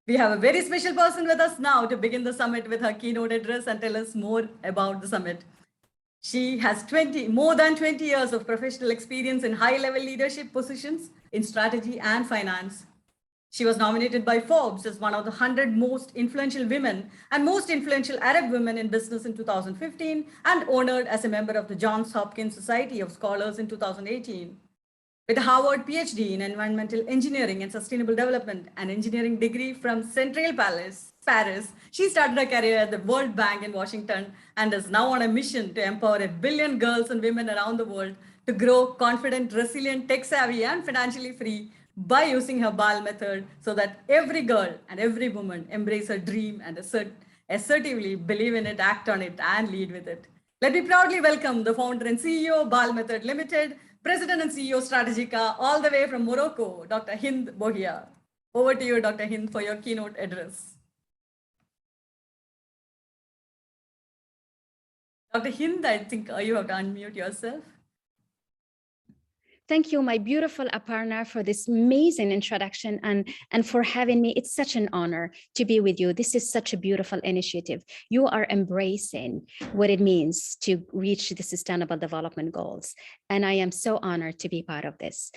We have a very special person with us now to begin the summit with her keynote address and tell us more about the summit. She has more than 20 years of professional experience in high-level leadership positions in strategy and finance. She was nominated by Forbes as one of the 100 most influential women and most influential Arab women in business in 2015 and honored as a member of the Johns Hopkins Society of Scholars in 2018. With a Harvard PhD in Environmental Engineering and Sustainable Development and engineering degree from Central Paris, she started her career at the World Bank in Washington and is now on a mission to empower 1 billion girls and women around the world to grow confident, resilient, tech-savvy, and financially free by using her BAL method so that every girl and every woman embrace her dream and assertively believe in it, act on it, and lead with it. Let me proudly welcome the founder and CEO of BAL Method Limited, President and CEO Strategica, all the way from Morocco, Dr. Hynd Bouhia. Over to you, Dr. Hynd, for your keynote address. Dr. Hynd, I think you have to unmute yourself. Thank you, my beautiful Aparna, for this amazing introduction and for having me. It's such an honor to be with you. This is such a beautiful initiative. You are embracing what it means to reach the Sustainable Development Goals. And I am so honored to be part of this.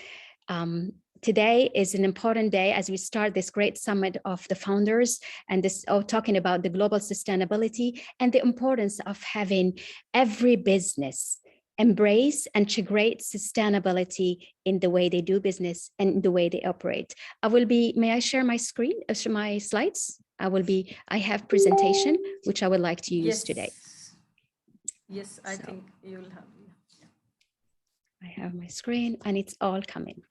Today is an important day as we start this great summit of the founders and talking about the global sustainability and the importance of having every business embrace and integrate sustainability in the way they do business and the way they operate. May I share my screen, my slides? I have presentation, which I would like to use today. Yes, I think you'll have. I have my screen and it's all coming.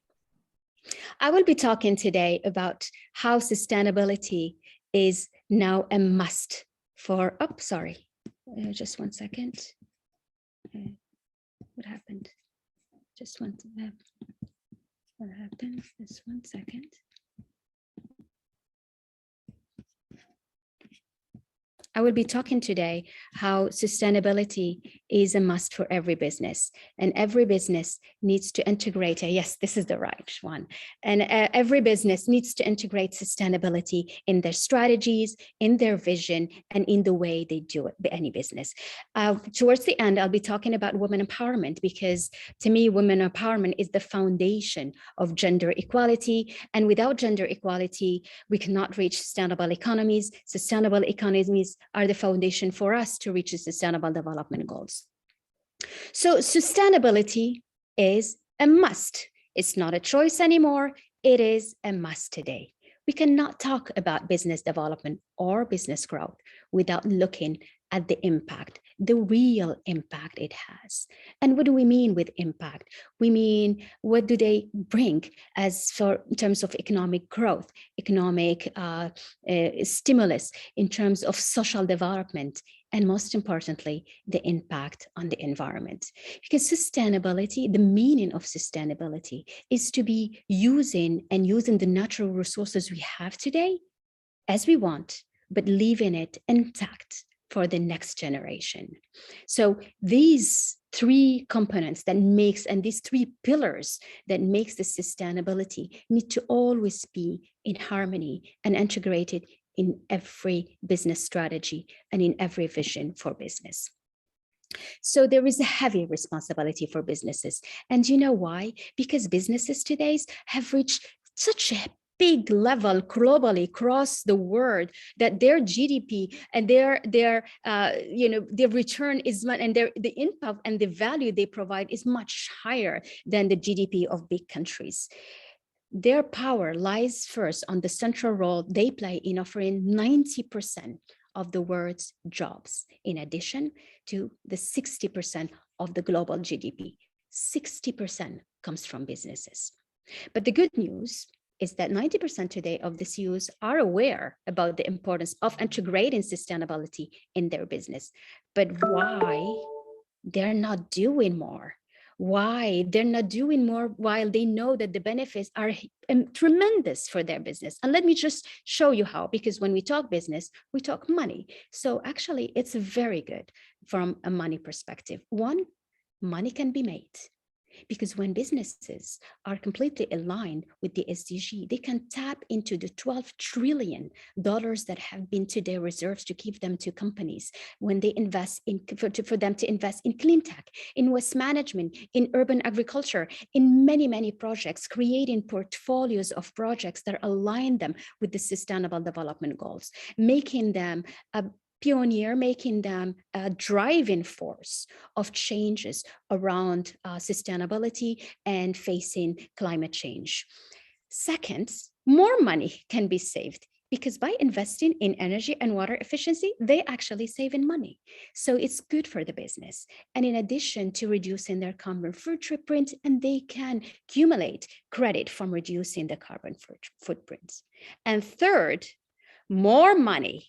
I will be talking today about how sustainability is now a must for, just 1 second. What happened? What happened? Just 1 second. I will be talking today how sustainability is a must for every business, and every business needs to integrate. Yes, this is the right one. And every business needs to integrate sustainability in their strategies, in their vision, and in the way they do it, any business. Towards the end, I'll be talking about women empowerment, because to me, women empowerment is the foundation of gender equality. And without gender equality, we cannot reach sustainable economies. Sustainable economies are the foundation for us to reach the Sustainable Development Goals. So sustainability is a must. It's not a choice anymore. It is a must today. We cannot talk about business development or business growth without looking at the impact, the real impact it has. And what do we mean with impact? We mean, what do they bring in terms of economic growth, economic stimulus, in terms of social development, and most importantly, the impact on the environment. Because sustainability, the meaning of sustainability is to be using the natural resources we have today as we want, but leaving it intact for the next generation. So these three components and these three pillars that makes the sustainability need to always be in harmony and integrated in every business strategy and in every vision for business. So there is a heavy responsibility for businesses. And you know why? Because businesses today have reached such a big level globally across the world that their GDP and their return is much, and the impact and the value they provide is much higher than the GDP of big countries. Their power lies first on the central role they play in offering 90% of the world's jobs, in addition to the 60% of the global GDP. 60% comes from businesses. But the good news is that 90% today of the CEOs are aware about the importance of integrating sustainability in their business. But why they're not doing more? Why they're not doing more while they know that the benefits are tremendous for their business? And let me just show you how, because when we talk business, we talk money. So actually, it's very good from a money perspective. One, money can be made. Because when businesses are completely aligned with the SDG, they can tap into the $12 trillion that have been today reserved to give them to companies when they invest in, for them to invest in clean tech, in waste management, in urban agriculture, in many, many projects, creating portfolios of projects that align them with the Sustainable Development Goals, making them a pioneer, making them a driving force of changes around sustainability and facing climate change. Second, more money can be saved because by investing in energy and water efficiency, they actually save in money. So it's good for the business. And in addition to reducing their carbon footprint, and they can accumulate credit from reducing the carbon footprint. And third, more money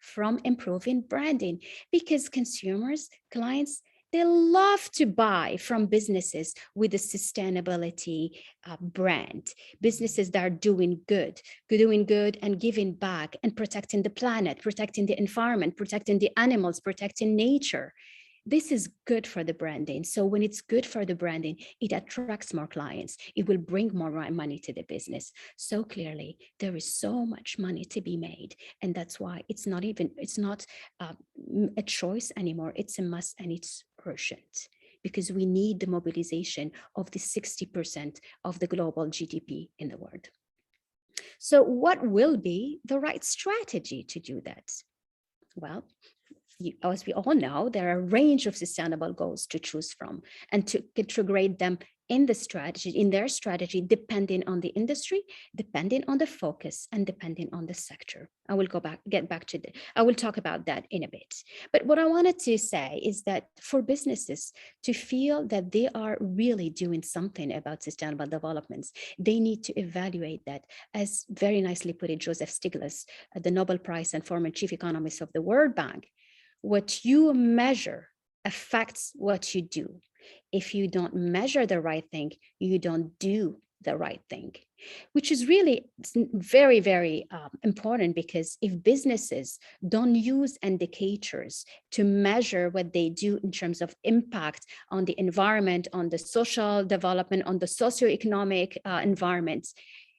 from improving branding because consumers, clients, they love to buy from businesses with a sustainability brand, businesses that are doing good and giving back and protecting the planet, protecting the environment, protecting the animals, protecting nature. This is good for the branding. So when it's good for the branding, it attracts more clients. It will bring more money to the business. So clearly, there is so much money to be made. And that's why it's not a choice anymore. It's a must and it's urgent because we need the mobilization of the 60% of the global GDP in the world. So what will be the right strategy to do that? Well, as we all know, there are a range of sustainable goals to choose from and to integrate them in their strategy, depending on the industry, depending on the focus, and depending on the sector. I will I will talk about that in a bit. But what I wanted to say is that for businesses to feel that they are really doing something about sustainable developments, they need to evaluate that, as very nicely put it, Joseph Stiglitz, the Nobel Prize and former chief economist of the World Bank. What you measure affects what you do. If you don't measure the right thing, you don't do the right thing, which is really very, very important, because if businesses don't use indicators to measure what they do in terms of impact on the environment, on the social development, on the socioeconomic environments,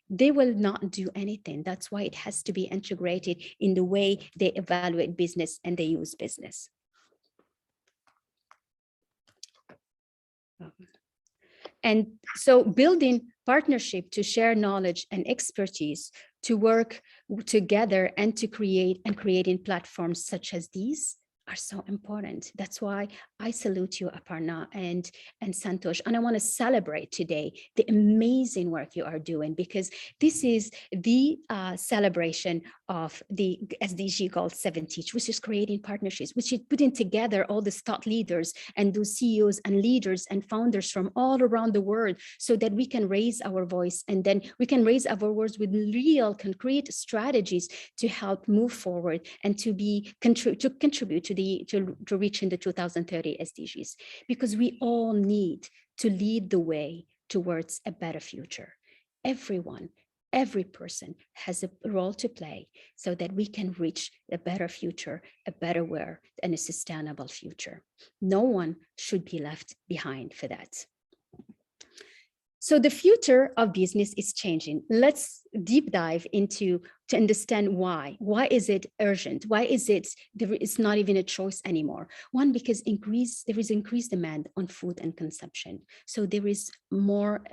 they will not do anything. That's why it has to be integrated in the way they evaluate business and they use business. And so building partnership to share knowledge and expertise, to work together and to creating platforms such as these are so important. That's why I salute you, Aparna and Santosh. And I want to celebrate today the amazing work you are doing, because this is the celebration of the SDG Goal 70, which is creating partnerships, which is putting together all the thought leaders and those CEOs and leaders and founders from all around the world, so that we can raise our voice, and then we can raise our words with real concrete strategies to help move forward and to contribute to reaching the 2030 SDGs, because we all need to lead the way towards a better future. Everyone, every person has a role to play so that we can reach a better future, a better world, and a sustainable future. No one should be left behind for that. So the future of business is changing. Let's deep dive to understand why. Why is it urgent? Why is it's not even a choice anymore? One, because there is increased demand on food and consumption. So there is more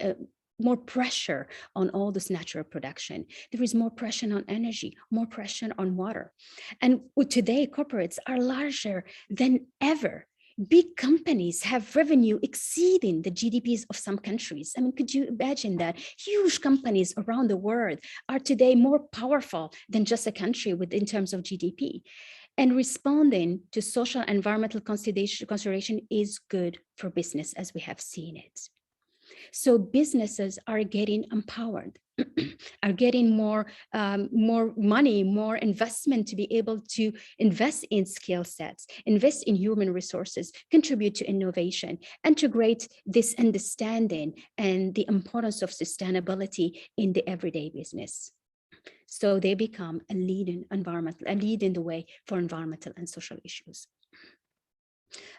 pressure on all this natural production. There is more pressure on energy, more pressure on water. And today, corporates are larger than ever. Big companies have revenue exceeding the GDPs of some countries. I mean, could you imagine that? Huge companies around the world are today more powerful than just a country in terms of GDP. And responding to social and environmental consideration is good for business, as we have seen it. So businesses are getting empowered, are getting more money, more investment to be able to invest in skill sets, invest in human resources, contribute to innovation, integrate this understanding and the importance of sustainability in the everyday business. So they become a lead in the way for environmental and social issues.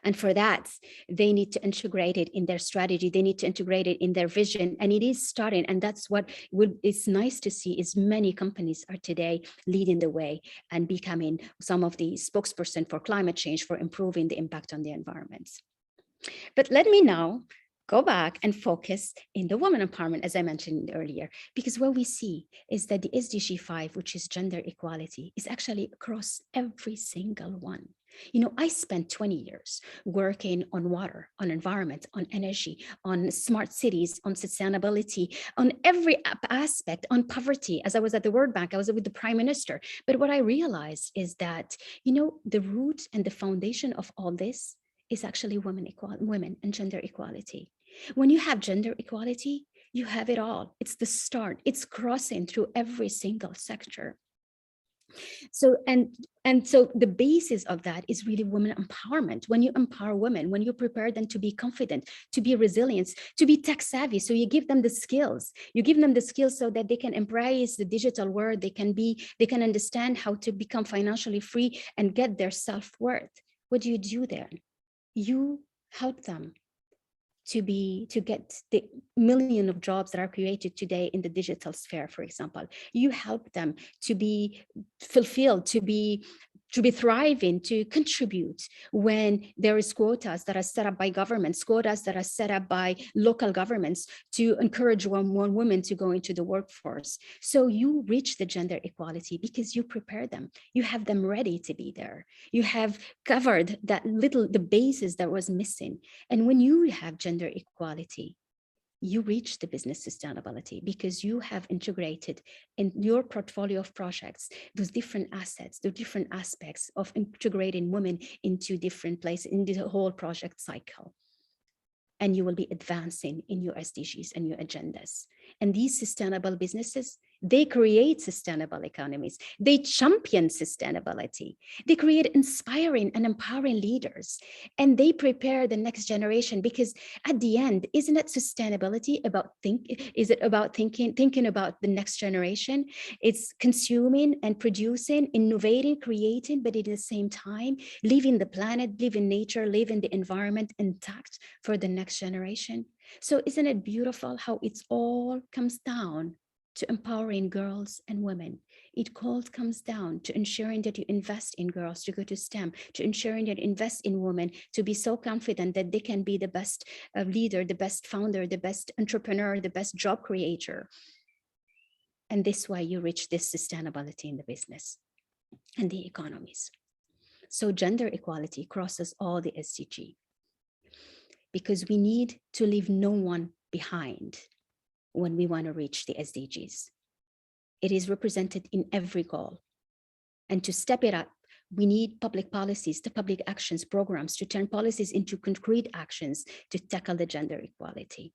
And for that, they need to integrate it in their strategy. They need to integrate it in their vision. And it is starting. And that's what it's nice to see is many companies are today leading the way and becoming some of the spokesperson for climate change, for improving the impact on the environment. But let me now go back and focus in the women empowerment, as I mentioned earlier, because what we see is that the SDG 5, which is gender equality, is actually across every single one. You know, I spent 20 years working on water, on environment, on energy, on smart cities, on sustainability, on every aspect, on poverty. As I was at the World Bank, I was with the Prime Minister. But what I realized is that, you know, the root and the foundation of all this is actually women and gender equality. When you have gender equality, you have it all. It's the start. It's crossing through every single sector. So so the basis of that is really women empowerment. When you empower women, when you prepare them to be confident, to be resilient, to be tech savvy, so you give them the skills. You give them the skills so that they can embrace the digital world. They can understand how to become financially free and get their self-worth. What do you do then? You help them to get the million of jobs that are created today in the digital sphere, for example. You help them to be fulfilled, to be thriving, to contribute when there is quotas that are set up by governments, quotas that are set up by local governments to encourage more women to go into the workforce. So you reach the gender equality because you prepare them. You have them ready to be there. You have covered the basis that was missing. And when you have gender equality, you reach the business sustainability because you have integrated in your portfolio of projects those different assets, the different aspects of integrating women into different places in the whole project cycle. And you will be advancing in your SDGs and your agendas. And these sustainable businesses, they create sustainable economies. They champion sustainability. They create inspiring and empowering leaders. And they prepare the next generation because at the end, isn't it sustainability about thinking about the next generation? It's consuming and producing, innovating, creating, but at the same time, leaving the planet, leaving nature, leaving the environment intact for the next generation. So isn't it beautiful how it all comes down to empowering girls and women? It comes down to ensuring that you invest in girls to go to STEM, to ensuring that you invest in women to be so confident that they can be the best leader, the best founder, the best entrepreneur, the best job creator. And this way you reach this sustainability in the business and the economies. So gender equality crosses all the SDG because we need to leave no one behind when we want to reach the SDGs. It is represented in every goal. And to step it up, we need public policies, the public actions programs to turn policies into concrete actions to tackle the gender equality.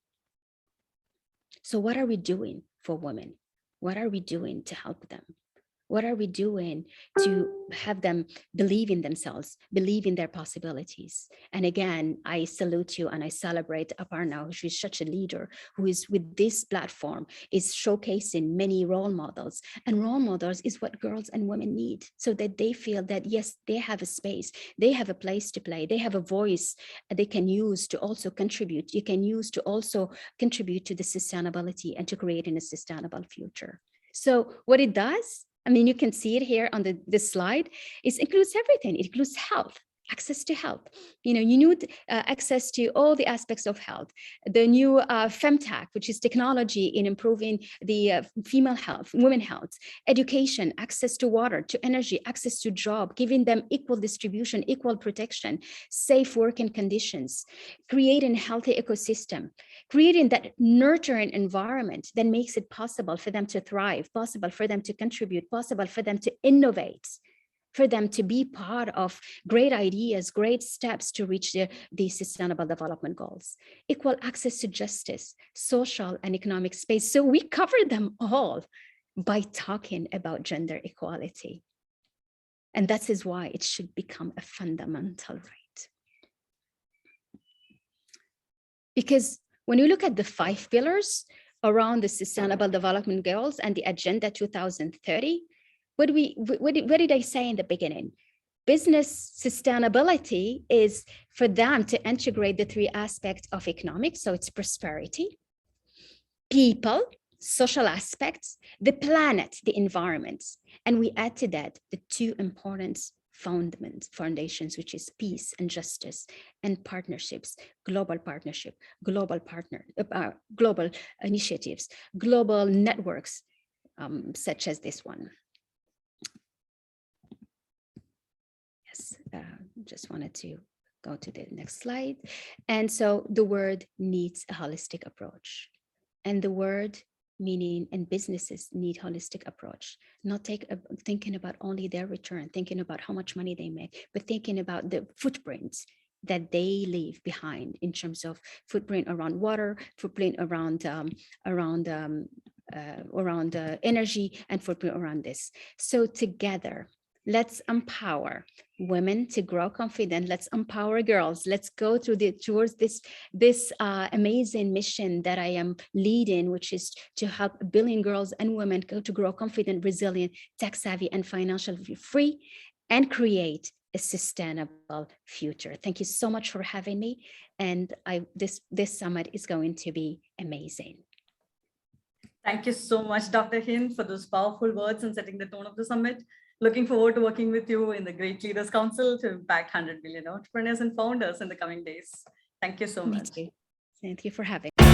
So what are we doing for women? What are we doing to help them? What are we doing to have them believe in themselves, believe in their possibilities? And again, I salute you and I celebrate Aparna, who is such a leader, who is with this platform, is showcasing many role models. And role models is what girls and women need so that they feel that, yes, they have a space, they have a place to play, they have a voice they can use to also contribute. You can use to also contribute to the sustainability and to creating a sustainable future. So what it does, I mean, you can see it here on this slide. It includes everything. It includes health, access to health. You know, you need access to all the aspects of health. The new femtech, which is technology in improving the female health, women health, education, access to water, to energy, access to job, giving them equal distribution, equal protection, safe working conditions, creating a healthy ecosystem, creating that nurturing environment that makes it possible for them to thrive, possible for them to contribute, possible for them to innovate, for them to be part of great ideas, great steps to reach the Sustainable Development Goals. Equal access to justice, social and economic space. So we cover them all by talking about gender equality. And that is why it should become a fundamental right. Because when you look at the 5 pillars around the Sustainable Development Goals and the Agenda 2030, what did I say in the beginning? business sustainability is for them to integrate the three aspects of economics. So it's prosperity, people, social aspects, the planet, the environment. And we add to that the two important foundations, which is peace and justice and partnerships, global partnership, global initiatives, global networks, such as this one. Yes, just wanted to go to the next slide. And so the word needs a holistic approach. And the word meaning and businesses need holistic approach, not thinking about only their return, thinking about how much money they make, but thinking about the footprints that they leave behind in terms of footprint around water, footprint around energy, and footprint around this. So together, let's empower women to grow confident. Let's empower girls. Let's go towards this amazing mission that I am leading, which is to help 1 billion girls and women to grow confident, resilient, tech savvy, and financially free, and create a sustainable future. Thank you so much for having me. And this summit is going to be amazing. Thank you so much, Dr. Hynd, for those powerful words and setting the tone of the summit. Looking forward to working with you in the Great Leaders Council to impact 100 million entrepreneurs and founders in the coming days. Thank you so much. Thank you for having me.